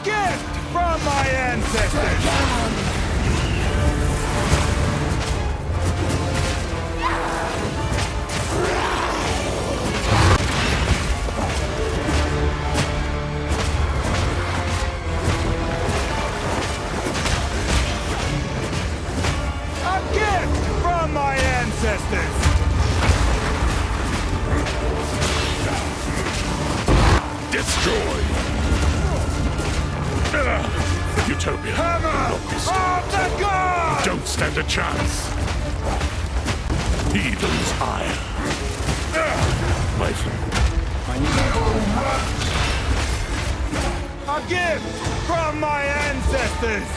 gift from my ancestors! My ancestors! Destroy! Utopia! Hammer of the gods! Don't stand a chance! Evil's ire! My friend. A gift from my ancestors!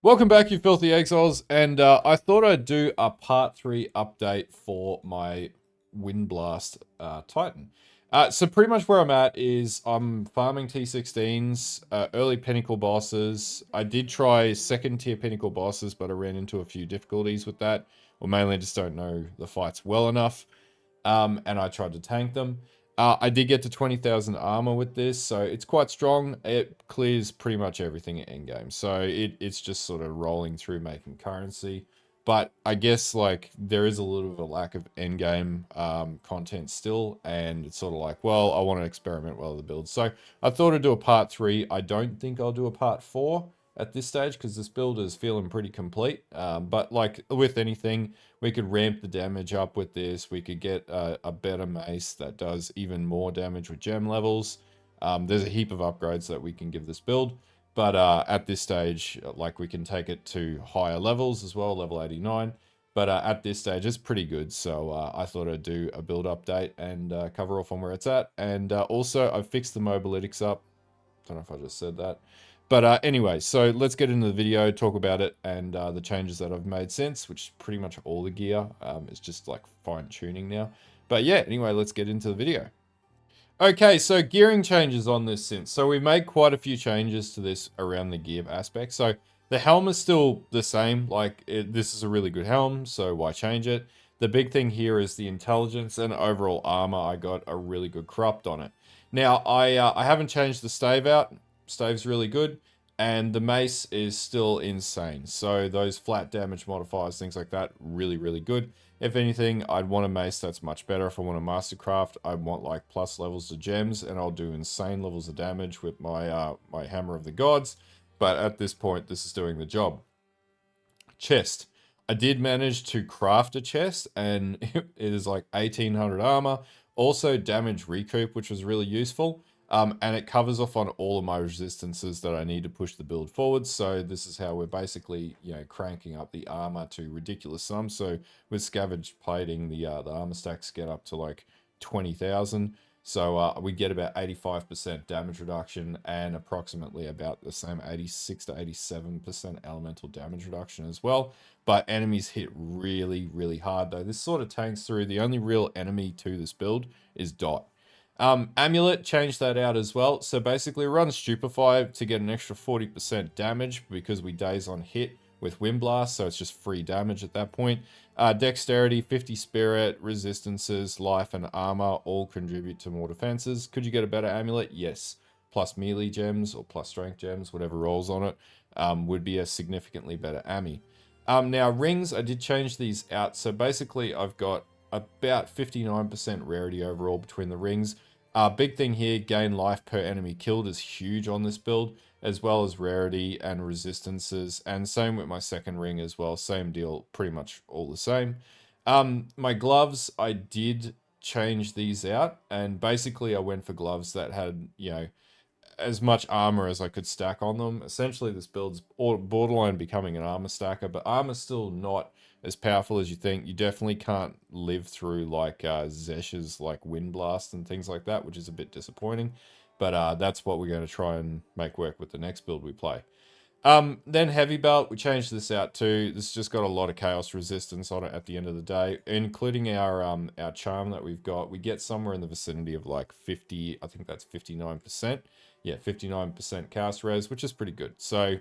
Welcome back, you filthy exiles, and I thought I'd do a part 3 update for my Windblast Titan. So pretty much where I'm at is I'm farming T16s, early pinnacle bosses. I did try second tier pinnacle bosses, but I ran into a few difficulties with that. Or mainly I just don't know the fights well enough, and I tried to tank them. I did get to 20,000 armor with this, so it's quite strong. It clears pretty much everything at endgame, so it's just sort of rolling through making currency. But I guess like there is a little bit of a lack of endgame content still, and it's sort of like, well, I want to experiment with other builds. So I thought I'd do a part 3. I don't think I'll do a part 4 at this stage because this build is feeling pretty complete. But like with anything, we could ramp the damage up with this. We could get a better mace that does even more damage with gem levels. There's a heap of upgrades that we can give this build. But at this stage, like we can take it to higher levels as well, level 89. But at this stage, it's pretty good. So I thought I'd do a build update and cover off on where it's at. And also, I've fixed the mobalytics up. Don't know if I just said that. But anyway, so let's get into the video, talk about it, and the changes that I've made since, which is pretty much all the gear. It's just like fine-tuning now. But yeah, anyway, let's get into the video. Okay, so gearing changes on this since. So we made quite a few changes to this around the gear aspect. So the helm is still the same. Like, this is a really good helm, so why change it? The big thing here is the intelligence and overall armor. I got a really good corrupt on it. Now, I haven't changed the stave out. Stave's really good, and the mace is still insane. So those flat damage modifiers, things like that, really, really good. If anything, I'd want a mace that's much better. If I want a mastercraft, I want like plus levels to gems, and I'll do insane levels of damage with my my hammer of the gods. But at this point, this is doing the job. Chest. I did manage to craft a chest, and it is like 1800 armor. Also damage recoup, which was really useful. And it covers off on all of my resistances that I need to push the build forward. So this is how we're basically, you know, cranking up the armor to ridiculous sums. So with scavenged plating, the armor stacks get up to like 20,000. So we get about 85% damage reduction and approximately about the same 86 to 87% elemental damage reduction as well. But enemies hit really, really hard though. This sort of tanks through. The only real enemy to this build is Dot. Amulet, changed that out as well. So basically run Stupefy to get an extra 40% damage because we daze on hit with Windblast, so it's just free damage at that point. Dexterity, 50 spirit, resistances, life, and armor all contribute to more defenses. Could you get a better amulet? Yes. Plus melee gems or plus strength gems, whatever rolls on it, would be a significantly better ammi. Now rings, I did change these out. So basically I've got about 59% rarity overall between the rings. Big thing here, gain life per enemy killed is huge on this build, as well as rarity and resistances, and same with my second ring as well, same deal, pretty much all the same. My gloves, I did change these out, and basically I went for gloves that had, you know, as much armor as I could stack on them. Essentially this build's borderline becoming an armor stacker, but armor's still not as powerful as you think. You definitely can't live through like Zesh's like Windblast and things like that, which is a bit disappointing. But that's what we're going to try and make work with the next build we play. Then heavy belt, we changed this out too. This just got a lot of chaos resistance on it at the end of the day, including our charm that we've got. We get somewhere in the vicinity of like 50, I think that's 59%. Yeah, 59% chaos res, which is pretty good. So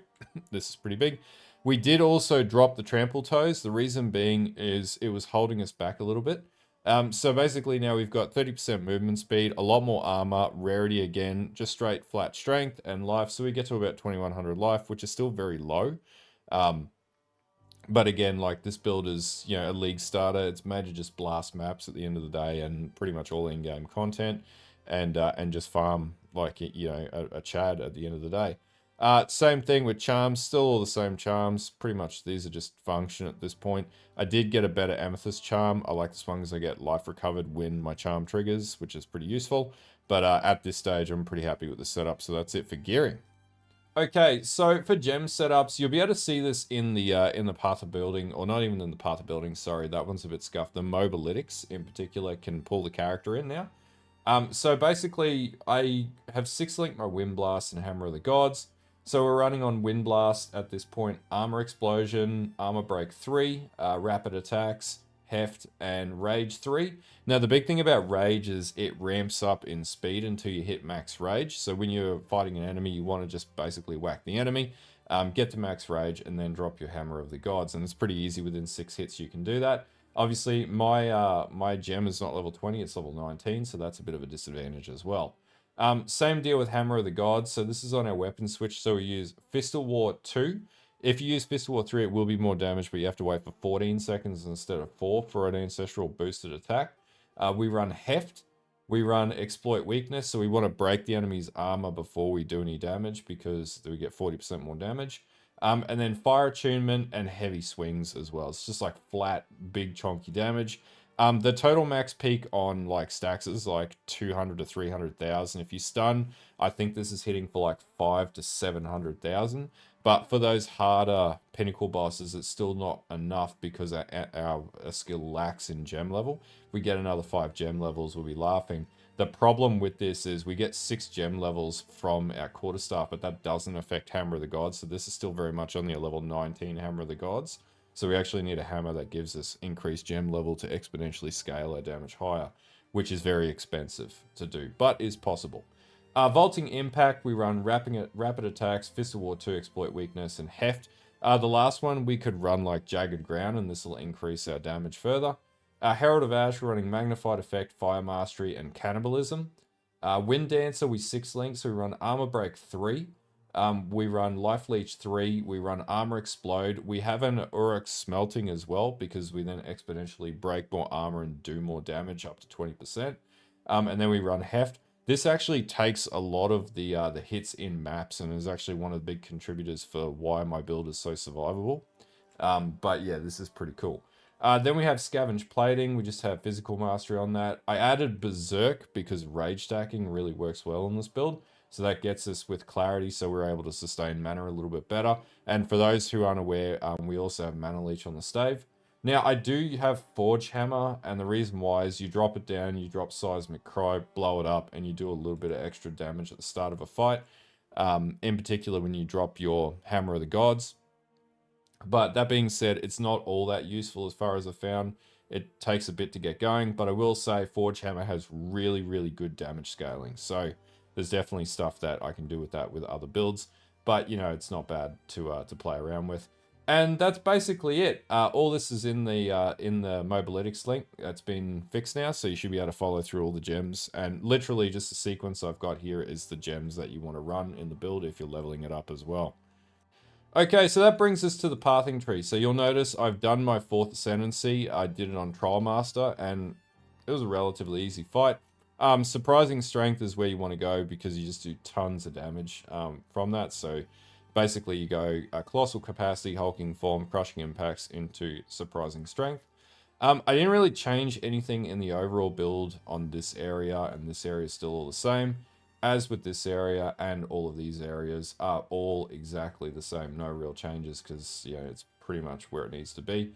this is pretty big. We did also drop the trample toes. The reason being is it was holding us back a little bit. So basically now we've got 30% movement speed, a lot more armor, rarity again, just straight flat strength and life. So we get to about 2100 life, which is still very low. But again, like this build is, you know, a league starter. It's made to just blast maps at the end of the day and pretty much all in-game content and just farm like, you know, a Chad at the end of the day. Same thing with charms, still all the same charms. Pretty much these are just function at this point. I did get a better amethyst charm. I like this one because I get life recovered when my charm triggers, which is pretty useful. But at this stage, I'm pretty happy with the setup. So that's it for gearing. Okay, so for gem setups, you'll be able to see this in the path of building, or not even in the path of building, sorry, that one's a bit scuffed. The mobalytics in particular can pull the character in now. So basically, I have 6 link my Windblast and Hammer of the Gods. So we're running on Windblast at this point, Armor Explosion, Armor Break 3, Rapid Attacks, Heft, and Rage 3. Now the big thing about Rage is it ramps up in speed until you hit max Rage. So when you're fighting an enemy, you want to just basically whack the enemy, get to max Rage, and then drop your Hammer of the Gods. And it's pretty easy, within 6 hits you can do that. Obviously, my gem is not level 20, it's level 19, so that's a bit of a disadvantage as well. Same deal with Hammer of the Gods. So this is on our weapon switch, so we use Fistal War 2. If you use Fistal War 3, it will be more damage, but you have to wait for 14 seconds instead of 4 for an ancestral boosted attack. We run Heft. We run Exploit Weakness, so we want to break the enemy's armor before we do any damage because we get 40% more damage. And then Fire Attunement and Heavy Swings as well. It's just like flat, big, chunky damage. The total max peak on like stacks is like 200 to 300,000. If you stun, I think this is hitting for like 5 to 700,000. But for those harder pinnacle bosses, it's still not enough because our skill lacks in gem level. If we get another 5 gem levels, we'll be laughing. The problem with this is we get 6 gem levels from our quarterstaff, but that doesn't affect Hammer of the Gods. So this is still very much on the level 19 Hammer of the Gods. So we actually need a hammer that gives us increased gem level to exponentially scale our damage higher, which is very expensive to do, but is possible. Vaulting Impact, we run Rapid Attacks, Fist of War 2, Exploit Weakness, and Heft. The last one, we could run like Jagged Ground, and this will increase our damage further. Herald of Ash, we're running Magnified Effect, Fire Mastery, and Cannibalism. Wind Dancer, we 6 links, so we run Armor Break 3. We run Life Leech 3, we run Armor Explode. We have an Uruk Smelting as well, because we then exponentially break more armor and do more damage, up to 20%. And then we run Heft. This actually takes a lot of the hits in maps and is actually one of the big contributors for why my build is so survivable. But yeah, this is pretty cool. Then we have Scavenge Plating. We just have Physical Mastery on that. I added Berserk because Rage Stacking really works well in this build. So that gets us with Clarity, so we're able to sustain mana a little bit better. And for those who aren't aware, we also have Mana Leech on the stave. Now, I do have Forge Hammer, and the reason why is you drop it down, you drop Seismic Cry, blow it up, and you do a little bit of extra damage at the start of a fight. In particular, when you drop your Hammer of the Gods. But that being said, it's not all that useful as far as I've found. It takes a bit to get going, but I will say Forge Hammer has really, really good damage scaling. So there's definitely stuff that I can do with that with other builds, but you know, it's not bad to play around with. And that's basically it. All this is in the Mobalytics link. That's been fixed now, so you should be able to follow through all the gems. And literally just the sequence I've got here is the gems that you want to run in the build if you're leveling it up as well. Okay, so that brings us to the pathing tree. So you'll notice I've done my 4th Ascendancy. I did it on Trial Master, and it was a relatively easy fight. Surprising Strength is where you want to go because you just do tons of damage from that. So basically you go Colossal Capacity, Hulking Form, Crushing Impacts into Surprising Strength. I didn't really change anything in the overall build on this area, and this area is still all the same. As with this area, and all of these areas are all exactly the same. No real changes because, you know, it's pretty much where it needs to be.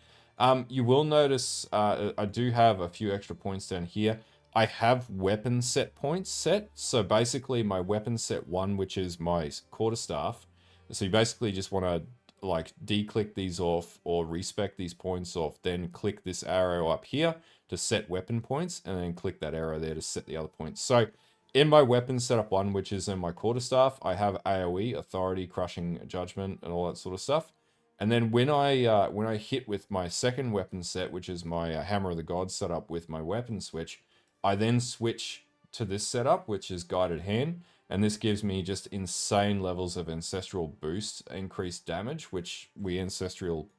You will notice I do have a few extra points down here. I have weapon set points set. So basically my weapon set 1, which is my quarterstaff. So you basically just want to like declick these off or respec these points off, then click this arrow up here to set weapon points, and then click that arrow there to set the other points. So in my weapon setup 1, which is in my quarterstaff, I have AoE, Authority, Crushing Judgment, and all that sort of stuff. And then when I hit with my second weapon set, which is my Hammer of the Gods setup with my weapon switch, I then switch to this setup, which is Guided Hand, and this gives me just insane levels of Ancestral Boost, increased damage, which we Ancestral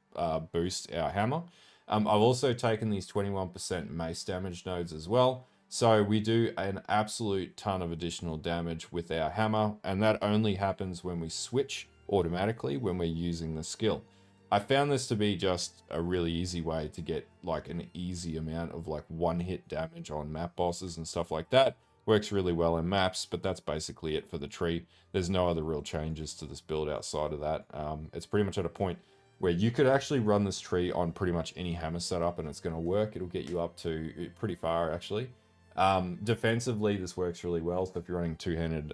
boost our hammer. I've also taken these 21% mace damage nodes as well, so we do an absolute ton of additional damage with our hammer, and that only happens when we switch automatically when we're using the skill. I found this to be just a really easy way to get like an easy amount of like one hit damage on map bosses and stuff like that. Works really well in maps, but that's basically it for the tree. There's no other real changes to this build outside of that. It's pretty much at a point where you could actually run this tree on pretty much any hammer setup and it's going to work. It'll get you up to pretty far actually. Defensively, this works really well. So if you're running two-handed,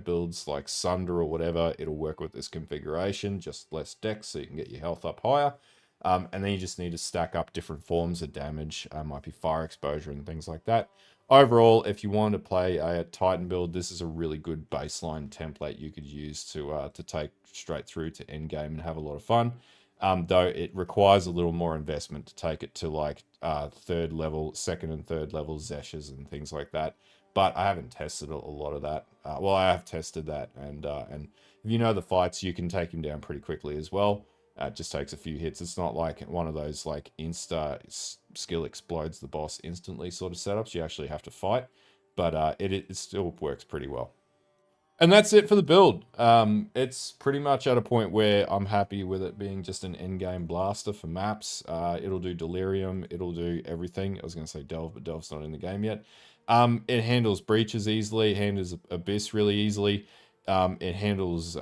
builds like Sunder or whatever, it'll work with this configuration. Just less dex, so you can get your health up higher. And then you just need to stack up different forms of damage. Might be fire exposure and things like that. Overall, if you want to play a Titan build, this is a really good baseline template you could use to take straight through to endgame and have a lot of fun. Though it requires a little more investment to take it to like second and third level Zeshes and things like that. But I haven't tested a lot of that. Well, I have tested that, and if you know the fights, you can take him down pretty quickly as well. It just takes a few hits. It's not like one of those like skill explodes the boss instantly sort of setups. You actually have to fight, but it still works pretty well. And that's it for the build. It's pretty much at a point where I'm happy with it being just an endgame blaster for maps. It'll do Delirium, it'll do everything. I was going to say Delve, but Delve's not in the game yet. It handles Breaches easily, it handles Abyss really easily. It handles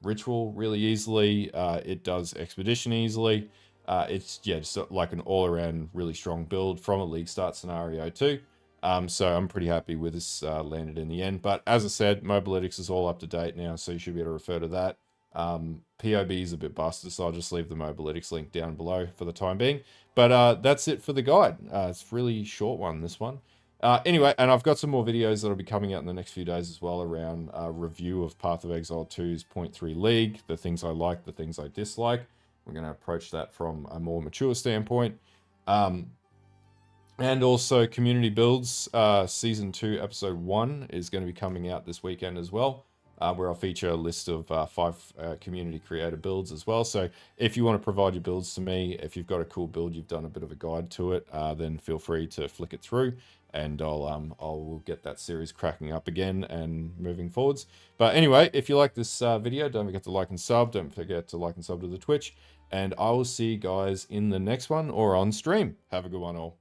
Ritual really easily. It does Expedition easily. It's just like an all-around really strong build from a league start scenario too. So I'm pretty happy with this landed in the end. But as I said, Mobalytics is all up to date now, so you should be able to refer to that. POB is a bit busted, so I'll just leave the Mobalytics link down below for the time being. But that's it for the guide. It's a really short one, this one. Anyway, and I've got some more videos that'll be coming out in the next few days as well around review of Path of Exile 2's 0.3 League, the things I like, the things I dislike. We're going to approach that from a more mature standpoint. And also Community Builds, Season 2, Episode 1 is going to be coming out this weekend as well, where I'll feature a list of 5 community creator builds as well. So if you want to provide your builds to me, if you've got a cool build, you've done a bit of a guide to it, then feel free to flick it through, and I'll get that series cracking up again and moving forwards. But anyway, if you like this video, don't forget to like and sub. Don't forget to like and sub to the Twitch. And I will see you guys in the next one or on stream. Have a good one all.